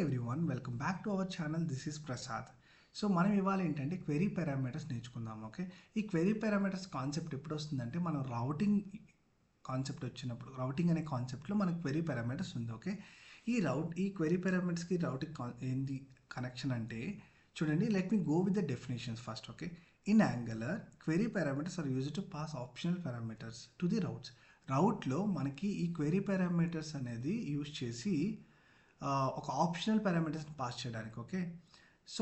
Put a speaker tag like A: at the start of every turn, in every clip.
A: Everyone welcome back to our channel. This is Prasad. So మనం ఇవాళ ఏంటంటే క్వెరీ పారామీటర్స్ నేర్చుకుందాం. ఓకే, ఈ క్వెరీ పారామీటర్స్ కాన్సెప్ట్ ఎప్పుడు వస్తుందంటే మనం రౌటింగ్ కాన్సెప్ట్ వచ్చినప్పుడు, రౌటింగ్ అనే కాన్సెప్ట్లో మనకు క్వెరీ పారామీటర్స్ ఉంది. ఓకే, ఈ క్వెరీ పారామీటర్స్కి రౌటింగ్ ఏంది కనెక్షన్ అంటే చూడండి, let me go with the definitions first. Okay, in Angular query parameters are used to pass optional parameters to the రౌట్లో మనకి ఈ క్వెరీ పారామీటర్స్ అనేది యూజ్ చేసి ఒక ఆప్షనల్ పారామీటర్స్ని పాస్ చేయడానికి. ఓకే, సో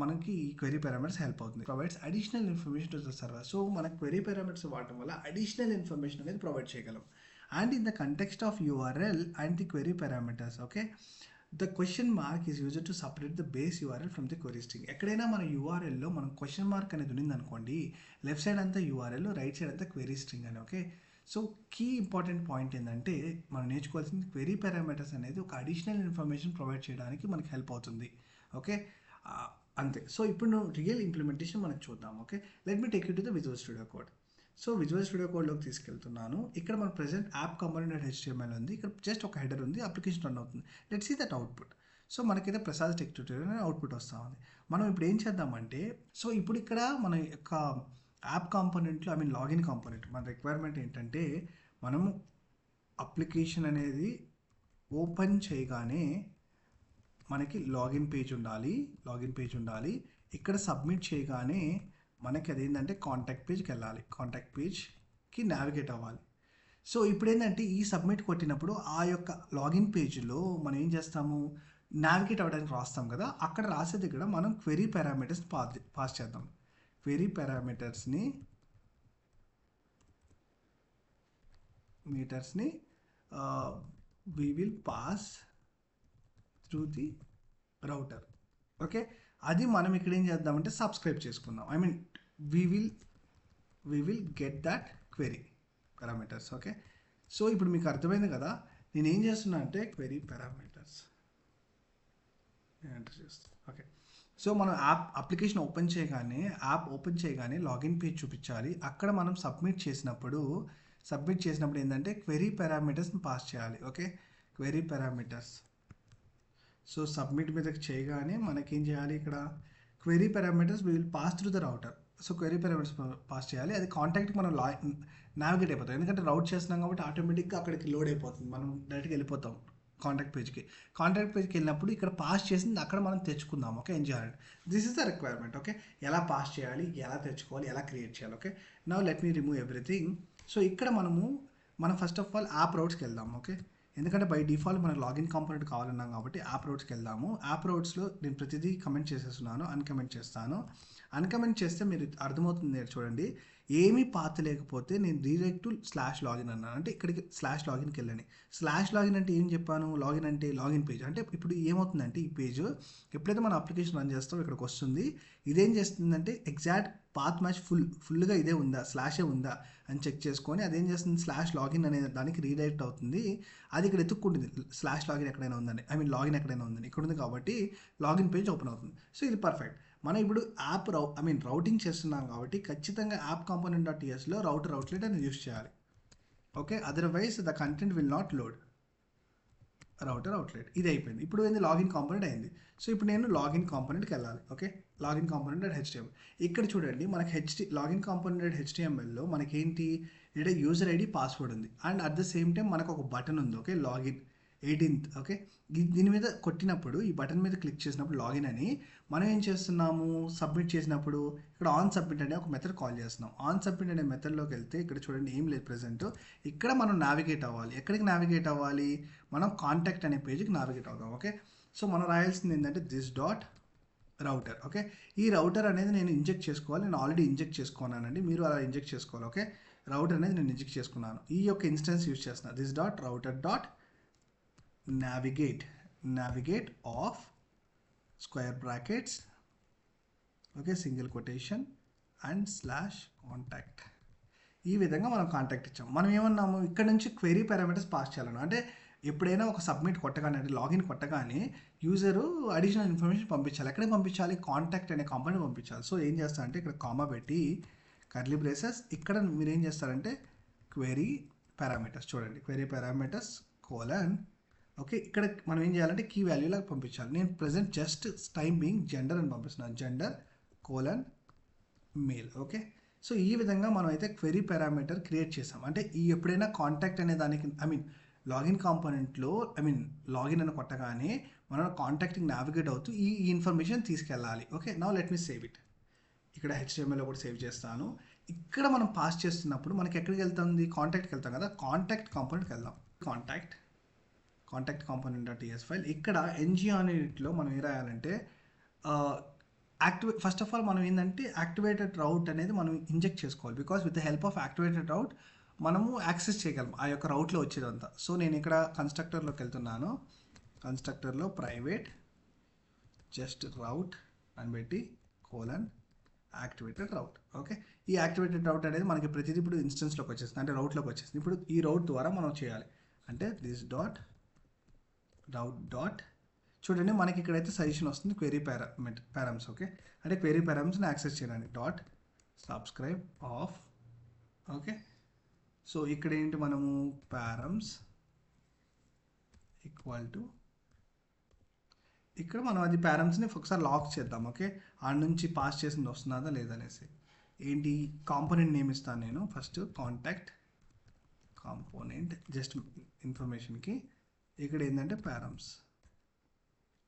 A: మనకి ఈ క్వెరీ పారామీటర్స్ హెల్ప్ అవుతుంది. Provides additional information to the server. So మన క్వెరీ పారామీటర్స్ వాడటం వల్ల అడిషనల్ ఇన్ఫర్మేషన్ అనేది ప్రొవైడ్ చేయగలం. And in the context of URL and the query parameters, okay, the question mark is used to separate the base URL from the query string. ఎక్కడైనా మన యూఆర్ఎల్లో మనం question mark అనేది ఉండిందనుకోండి, లెఫ్ట్ సైడ్ అంతా URL, right side అంతా query string అని. Okay, so key important point ఏంటంటే మనం నేర్చుకోవాల్సింది క్వెరీ పారామీటర్స్ అనేది ఒక అడిషనల్ ఇన్ఫర్మేషన్ ప్రొవైడ్ చేయడానికి మనకి హెల్ప్ అవుతుంది. ఓకే, అంతే. సో ఇప్పుడు రియల్ ఇంప్లిమెంటేషన్ మనకు చూద్దాం. Okay, let me take you to the Visual Studio Code. So Visual Studio కోడ్లోకి తీసుకెళ్తున్నాను. ఇక్కడ మన ప్రెసెంట్ యాప్ కంపోనెంట్ HTML ఉంది. ఇక్కడ జస్ట్ ఒక హెడర్ ఉంది, అప్లికేషన్ రన్ అవుతుంది. Let's see that output. So మనకైతే ప్రసాద్ టెక్ ట్యూటోరియల్ అనే అవుట్పుట్ వస్తూ ఉంది. మనం ఇప్పుడు ఏం చేద్దామంటే, సో ఇప్పుడు ఇక్కడ మన యొక్క యాప్ కాంపోనెంట్లో లాగిన్ కాంపోనెంట్ మన రిక్వైర్మెంట్ ఏంటంటే, మనము అప్లికేషన్ అనేది ఓపెన్ చేయగానే మనకి లాగిన్ పేజ్ ఉండాలి. ఇక్కడ సబ్మిట్ చేయగానే మనకి అదేంటంటే కాంటాక్ట్ పేజ్కి వెళ్ళాలి, కాంటాక్ట్ పేజ్కి నావిగేట్ అవ్వాలి. సో ఇప్పుడు ఏంటంటే ఈ సబ్మిట్ కొట్టినప్పుడు ఆ యొక్క లాగిన్ పేజ్లో మనం ఏం చేస్తాము, నావిగేట్ అవ్వడానికి రాస్తాం కదా, అక్కడ రాసే దగ్గర మనం క్వెరీ పారామీటర్స్ పాస్ చేద్దాం. క్వెరీ పారామీటర్స్ని we will pass through the router. Okay, అది మనం ఇక్కడ ఏం చేద్దామంటే సబ్స్క్రైబ్ చేసుకుందాం. we will get that query parameters. Okay, so ఇప్పుడు మీకు అర్థమైంది కదా, నేను ఏం చేస్తున్నా అంటే క్వెరీ పారామీటర్స్ ఎంటర్ చేస్తాను. ఓకే, సో మనం అప్లికేషన్ ఓపెన్ చేయగానే లాగిన్ పేజ్ చూపించాలి. అక్కడ మనం సబ్మిట్ చేసినప్పుడు ఏంటంటే క్వెరీ పారామీటర్స్ని పాస్ చేయాలి. Okay, query parameters. So submit మీదకి చేయగానే మనకేం చేయాలి, ఇక్కడ query parameters we will pass through the router. So query parameters pass చేయాలి. అది కాంటాక్ట్కి మనం నావిగేట్ అయిపోతాం, ఎందుకంటే రౌట్ చేస్తున్నాం కాబట్టి ఆటోమేటిక్గా అక్కడికి లోడ్ అయిపోతుంది. మనం డైరెక్ట్గా వెళ్ళిపోతాం కాంటాక్ట్ పేజ్కి వెళ్ళినప్పుడు ఇక్కడ పాస్ చేసింది అక్కడ మనం తెచ్చుకుందాం. ఓకే, ఏం చేయాలి, this is the requirement. Okay, ఎలా పాస్ చేయాలి, ఎలా తెచ్చుకోవాలి, ఎలా క్రియేట్ చేయాలి. Okay, now let me remove everything. So ఇక్కడ మనం ఫస్ట్ ఆఫ్ ఆల్ యాప్ రౌట్స్కి వెళ్దాం. ఓకే, ఎందుకంటే బై డిఫాల్ట్ మనకు లాగిన్ కాంపోనెంట్ కావాలన్నాం కాబట్టి యాప్ రౌట్స్కి వెళ్దాము. యాప్ రౌట్స్లో నేను ప్రతిదీ కమెంట్ చేసేస్తున్నాను, అన్కమెంట్ చేస్తాను. అన్కమెంట్ చేస్తే మీరు అర్థమవుతుంది చూడండి, ఏమీ పాత లేకపోతే నేను డైరెక్ట్ /లాగిన్ అన్నాను, అంటే ఇక్కడికి /లాగిన్కి వెళ్ళండి. /లాగిన్ అంటే ఏం చెప్పాను, లాగిన్ అంటే లాగిన్ పేజ్. అంటే ఇప్పుడు ఏమవుతుందంటే ఈ పేజ్ ఎప్పుడైతే మనం అప్లికేషన్ రన్ చేస్తామో ఇక్కడికి వస్తుంది. ఇదేం చేస్తుందంటే ఎగ్జాక్ట్ పాత్ మ్యాచ్ ఫుల్గా ఇదే ఉందా, స్లాషే ఉందా అని చెక్ చేసుకొని అదేం చేస్తుంది, /లాగిన్ అనే దానికి రీడైరెక్ట్ అవుతుంది. అది ఇక్కడ ఎత్తుక్కుంటుంది /లాగిన్ ఎక్కడైనా ఉందని, లాగిన్ ఎక్కడైనా ఉందని. ఇక్కడ ఉంది కాబట్టి లాగిన్ పేజ్ ఓపెన్ అవుతుంది. సో ఇది పర్ఫెక్ట్. మనం ఇప్పుడు యాప్ రౌటింగ్ చేస్తున్నాం కాబట్టి ఖచ్చితంగా యాప్ component.tsలో రౌటర్ అవుట్లెట్ అని యూస్ చేయాలి. Okay, otherwise the content will not load. Router outlet ఇది అయిపోయింది. ఇప్పుడు ఏంది, లాగిన్ కాంపోనెంట్ అయింది. సో ఇప్పుడు నేను లాగిన్ కాంపోనెంట్కి వెళ్ళాలి. ఓకే, లాగిన్ కాంపోనెంట్.html. ఇక్కడ చూడండి మనకి లాగిన్ కాంపోనెంట్.htmlలో మనకేంటి, ఇక్కడ యూజర్ ఐడి పాస్వర్డ్ ఉంది and at the same time మనకు ఒక బటన్ ఉంది. Okay, login 18th. ఓకే, దీని మీద కొట్టినప్పుడు, ఈ బటన్ మీద క్లిక్ చేసినప్పుడు లాగిన్ అని మనం ఏం చేస్తున్నాము, సబ్మిట్ చేసినప్పుడు ఇక్కడ ఆన్ సబ్మిట్ అనే ఒక మెథడ్ కాల్ చేస్తున్నాం. ఆన్ సబ్మిట్ అనే మెథడ్లోకి వెళ్తే ఇక్కడ చూడండి ఏం లేదు ప్రెసెంట్. ఇక్కడ మనం నావిగేట్ అవ్వాలి. ఎక్కడికి నావిగేట్ అవ్వాలి, మనం కాంటాక్ట్ అనే పేజ్కి నావిగేట్ అవుతాం. ఓకే, సో మనం రాయాల్సింది ఏంటంటే this.router. ఓకే, ఈ రౌటర్ అనేది నేను ఇంజెక్ట్ చేసుకోవాలి. నేను ఆల్రెడీ ఇంజెక్ట్ చేసుకున్నానండి, మీరు అలా ఇంజెక్ట్ చేసుకోవాలి. ఓకే, రౌటర్ అనేది నేను ఇంజెక్ట్ చేసుకున్నాను. ఈ యొక్క ఇన్స్టెన్స్ యూజ్ చేస్తున్నాను, this.router.navigate of square brackets, okay, single quotation and /contact. ఈ విధంగా మనం కాంటాక్ట్ ఇచ్చాం. మనం ఏమన్నాము, ఇక్కడ నుంచి క్వెరీ పారామీటర్స్ పాస్ చేయాలను, అంటే ఎప్పుడైనా ఒక సబ్మిట్ కొట్టగానే, అంటే లాగిన్ కొట్టగానే యూజరు అడిషనల్ ఇన్ఫర్మేషన్ పంపించాలి. ఎక్కడికి పంపించాలి, కాంటాక్ట్ అనే కాంపోనెంట్ పంపించాలి. సో ఏం చేస్తారంటే ఇక్కడ కామా పెట్టి కర్లీ బ్రేసెస్, ఇక్కడ మీరు ఏం చేస్తారంటే క్వెరీ పారామీటర్స్, చూడండి క్వెరీ పారామీటర్స్ : ఓకే, ఇక్కడ మనం ఏం చేయాలంటే కీ వాల్యూ లాగా పంపించాలి. నేను present just time being gender అని పంపిస్తున్నాను, gender colon mail. Okay, so ఈ విధంగా మనం అయితే క్వెరీ పారామీటర్ క్రియేట్ చేసాం. అంటే ఈ ఎప్పుడైనా కాంటాక్ట్ అనే దానికి లాగిన్ కాంపోనెంట్లో లాగిన్ అని కొట్టగానే మనం కాంటాక్ట్కి నావిగేట్ అవుతూ ఈ ఇన్ఫర్మేషన్ తీసుకెళ్ళాలి. Okay, now let me save it. ఇక్కడ HTML కూడా సేవ్ చేస్తాను. ఇక్కడ మనం పాస్ చేస్తున్నప్పుడు మనకి ఎక్కడికి వెళ్తుంది, కాంటాక్ట్కి వెళ్తాం కదా, కాంటాక్ట్ కాంపోనెంట్కి వెళ్దాం. Contact component dot file. ఇక్కడ ఎన్జీ అనేటిలో మనం ఏం రాయాలంటే ఫస్ట్ ఆఫ్ ఆల్ మనం ఏంటంటే యాక్టివేటెడ్ రౌట్ అనేది మనం ఇంజెక్ట్ చేసుకోవాలి. Because with the help of activated route మనము యాక్సెస్ చేయగలం ఆ యొక్క రౌట్లో వచ్చేదంతా. సో నేను ఇక్కడ కన్స్ట్రక్టర్లోకి వెళ్తున్నాను. కన్స్ట్రక్టర్లో ప్రైవేట్ జస్ట్ రౌట్ అని పెట్టి కోలన్ యాక్టివేటెడ్ రౌట్. ఓకే, ఈ యాక్టివేటెడ్ రౌట్ అనేది మనకి ప్రతిదీ ఇప్పుడు ఇన్స్టెన్స్లోకి వచ్చేస్తుంది, అంటే రౌట్లోకి వచ్చేస్తుంది. ఇప్పుడు ఈ రౌట్ ద్వారా మనం చేయాలి. అంటే దిస్ డాట్ రౌట్ డాట్, చూడండి మనకి ఇక్కడైతే సజెషన్ వస్తుంది క్వెరీ పారామ్స్. ఓకే, అంటే క్వెరీ పారామ్స్ని యాక్సెస్ చేయడానికి dot subscribe of. Okay, so ఇక్కడ ఏంటి, మనము పారామ్స్ ఈక్వల్ టు, ఇక్కడ మనం అది పారామ్స్ని ఒకసారి లాక్ చేద్దాం. ఓకే, ఆడ నుంచి పాస్ చేసింది వస్తున్నదా లేదనేసి. ఏంటి కాంపోనెంట్ నేమ్ ఇస్తాను నేను ఫస్ట్, కాంటాక్ట్ కాంపోనెంట్ జస్ట్ ఇన్ఫర్మేషన్కి. ఇక్కడ ఏంటంటే పారామ్స్.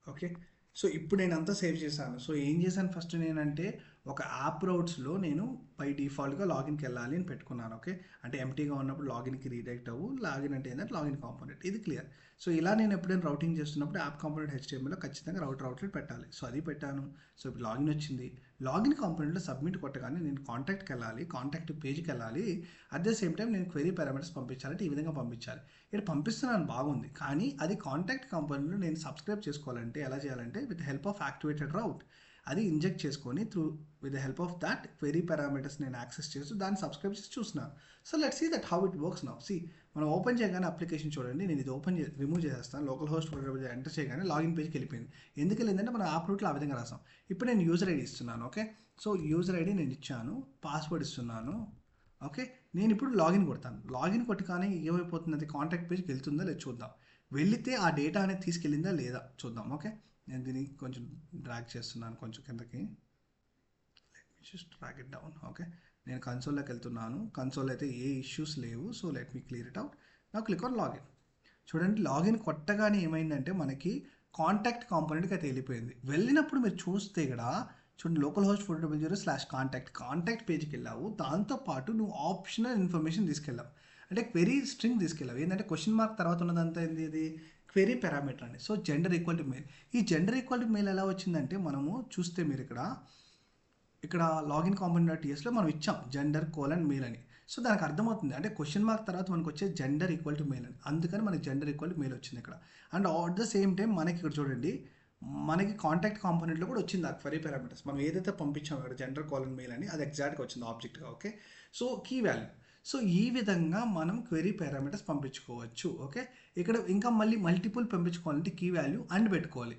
A: ఓకే, సో ఇప్పుడు నేను అంతా సేవ్ చేశాను. సో ఏం చేశాను ఫస్ట్ నేనంటే ఒక యాప్ రౌట్స్లో నేను బై డిఫాల్ట్గా లాగిన్కి వెళ్ళాలి అని పెట్టుకున్నాను. ఓకే, అంటే ఎంటీగా ఉన్నప్పుడు లాగిన్కి రీడైరెక్ట్ అవ్వు, లాగిన్ అంటే ఏంటంటే లాగిన్ కాంపోనెంట్, ఇది క్లియర్. సో ఇలా నేను ఎప్పుడైనా రౌటింగ్ చేస్తున్నప్పుడు యాప్ కాంపోనెంట్ HTMLలో ఖచ్చితంగా అవుట్లెట్ పెట్టాలి. సో అది పెట్టాను. సో ఇప్పుడు లాగిన్ వచ్చింది. లాగిన్ కాంపోనెంట్లో సబ్మిట్ కొట్టగానే నేను కాంటాక్ట్కి వెళ్ళాలి, కాంటాక్ట్ పేజ్కి వెళ్ళాలి. అట్ ద సేమ్ టైం నేను క్వెరీ పారామీటర్స్ పంపించాలంటే ఈ విధంగా పంపించాలి. ఇక్కడ పంపిస్తున్నాను బాగుంది, కానీ అది కాంటాక్ట్ కాంపోనెంట్లో నేను సబ్స్క్రైబ్ చేసుకోవాలంటే ఎలా చేయాలంటే with help of activated route అది ఇంజెక్ట్ చేసుకొని with the help of that query parameters నేను యాక్సెస్ చేస్తూ దాన్ని సబ్స్క్రైబ్ చేసి చూస్తున్నాను. So let's see that how it works now. సి మనం ఓపెన్ చేయగానే అప్లికేషన్ చూడండి, నేను ఇది రిమూవ్ చేసేస్తాను. లోకల్ హోస్ట్ ఎంటర్ చేయగానే లాగిన్ పేజ్కి వెళ్ళిపోయింది. ఎందుకు వెళ్ళిందంటే మనం యాప్ రూట్లో ఆ విధంగా రాసాం. ఇప్పుడు నేను యూజర్ ఐడి ఇస్తున్నాను. ఓకే, సో యూజర్ ఐడి నేను ఇచ్చాను, పాస్వర్డ్ ఇస్తున్నాను. ఓకే, నేను ఇప్పుడు లాగిన్ కొడతాను. లాగిన్ కొట్టగానే ఏమైపోతుంది, అది కాంటాక్ట్ పేజ్కి వెళ్తుందా లేదా చూద్దాం. వెళితే ఆ డేటా అనేది తీసుకెళ్ళిందా లేదా చూద్దాం. ఓకే, నేను దీన్ని కొంచెం డ్రాగ్ చేస్తున్నాను కొంచెం కిందకి, just drag it down. Okay, నేను కన్సోల్లోకి వెళ్తున్నాను. కన్సోల్ అయితే ఏ ఇష్యూస్ లేవు. So let me clear it out. నా క్లిక్ ఆన్ లాగిన్. చూడండి లాగిన్ కొట్టగానే ఏమైందంటే మనకి కాంటాక్ట్ కాంపోనెంట్కి అయితే వెళ్ళిపోయింది. వెళ్ళినప్పుడు మీరు చూస్తే ఇక్కడ చూడండి లోకల్ హోస్ట్ 4000/కాంటాక్ట్ కాంటాక్ట్ పేజ్కి వెళ్ళావు. దాంతోపాటు నువ్వు ఆప్షనల్ ఇన్ఫర్మేషన్ తీసుకెళ్ళావు, అంటే క్వెరీ స్ట్రింగ్ తీసుకెళ్ళావు. ఏంటంటే క్వశ్చన్ మార్క్ తర్వాత ఉన్నదంతా ఏంది, ఇది క్వెరీ పారామీటర్ అండి. So gender equal to mail. ఈ జెండర్ ఈక్వల్ టు మెయిల్ ఎలా వచ్చిందంటే మనము చూస్తే మీరు ఇక్కడ లాగిన్ కాంపోనెంట్.tsలో మనం ఇచ్చాం జెండర్ కోలన్ మెయిల్ అని. సో దానికి అర్థమవుతుంది అంటే క్వశ్చన్ మార్క్ తర్వాత మనకు వచ్చే జెండర్ ఈక్వల్ టు మెయిల్ అని, అందుకని మనకి జెండర్ ఈక్వల్ టు మెయిల్ వచ్చింది ఇక్కడ. And at the same time మనకి ఇక్కడ చూడండి మనకి కాంటాక్ట్ కాంపోనెంట్లో కూడా వచ్చింది ఆ క్వెరీ పారామీటర్స్. మనం ఏదైతే పంపించామో ఇక్కడ జెండర్ కోలన్ మెయిల్ అని, అది ఎగ్జాక్ట్గా వచ్చింది ఆబ్జెక్ట్గా. Okay, so key value. So ఈ విధంగా మనం క్వెరీ పారామీటర్స్ పంపించుకోవచ్చు. ఓకే, ఇక్కడ ఇంకా మళ్ళీ మల్టిపుల్ పంపించుకోవాలంటే కీ వాల్యూ అండ్ పెట్టుకోవాలి.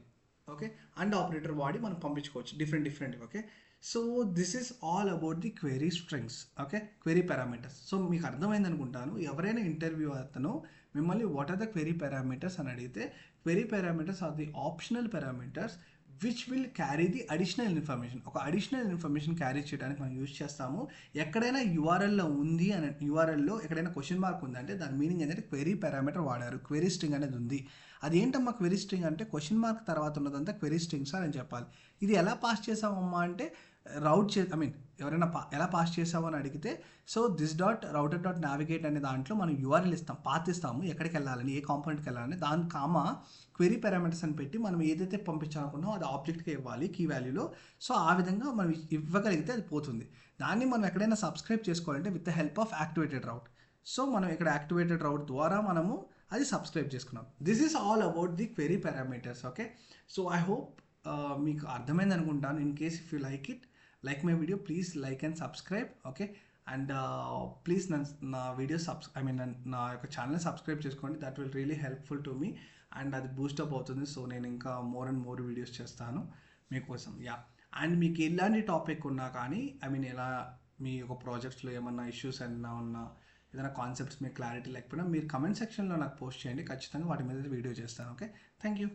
A: ఓకే, అండ్ ఆపరేటర్ వాడి మనం పంపించుకోవచ్చు different. Okay, so this is all about the query strings. Okay, query parameters. So మీకు అర్థమైంది అనుకుంటాను. ఎవరైనా ఇంటర్వ్యూ అతను మిమ్మల్ని what are the query parameters అని అడిగితే, query parameters are the optional parameters which will carry the additional information. ఒక additional information carry చేయడానికి మనం యూజ్ చేస్తాము. ఎక్కడైనా యూఆర్ఎల్లో ఉంది అని, యూఆర్ఎల్లో ఎక్కడైనా క్వశ్చన్ మార్క్ ఉందంటే దాని మీనింగ్ ఏంటంటే క్వెరీ పారామీటర్ వాడారు, క్వెరీ స్ట్రింగ్ అనేది ఉంది. అది ఏంటమ్మా క్వెరీ స్ట్రింగ్ అంటే క్వశ్చన్ మార్క్ తర్వాత ఉన్నదంతా క్వెరీ స్ట్రింగ్స్ అని చెప్పాలి. ఇది ఎలా పాస్ చేసామమ్మా అంటే ఎవరైనా ఎలా పాస్ చేసావు అని అడిగితే, so this dot router dot navigate అనే దాంట్లో మనం యూఆర్ఎల్ ఇస్తాం, పాత్ ఇస్తాము, ఎక్కడికి వెళ్ళాలని, ఏ కాంపోనెంట్కి వెళ్ళాలని, దాని క్వెరీ పారామీటర్స్ అని పెట్టి మనం ఏదైతే పంపించాలనుకున్నామో అది ఆబ్జెక్ట్కి ఇవ్వాలి కీ వాల్యూలో. సో ఆ విధంగా మనం ఇవ్వగలిగితే అది పోతుంది. దాన్ని మనం ఎక్కడైనా సబ్స్క్రైబ్ చేసుకోవాలంటే with the help of activated route. So మనం ఇక్కడ యాక్టివేటెడ్ రౌట్ ద్వారా మనము అది సబ్స్క్రైబ్ చేసుకున్నాం. This is all about the query parameters. Okay, so I hope మీకు అర్థమైంది అనుకుంటాను. In case if you like my video, please like and subscribe. Okay, and please నా వీడియో నా యొక్క ఛానల్ని సబ్స్క్రైబ్ చేసుకోండి. That will really helpful to me and అది boost up అవుతుంది. సో నేను ఇంకా మోర్ అండ్ మోర్ వీడియోస్ చేస్తాను మీకోసం. అండ్ మీకు ఎలాంటి టాపిక్ ఉన్నా కానీ ఎలా మీ యొక్క ప్రాజెక్ట్స్లో ఏమన్నా ఇష్యూస్ ఏమన్నా ఉన్నా, ఏదైనా కాన్సెప్ట్స్ మీకు క్లారిటీ లేకపోయినా మీరు కమెంట్ సెక్షన్లో నాకు పోస్ట్ చేయండి, ఖచ్చితంగా వాటి మీద వీడియో చేస్తాను. Okay, thank you.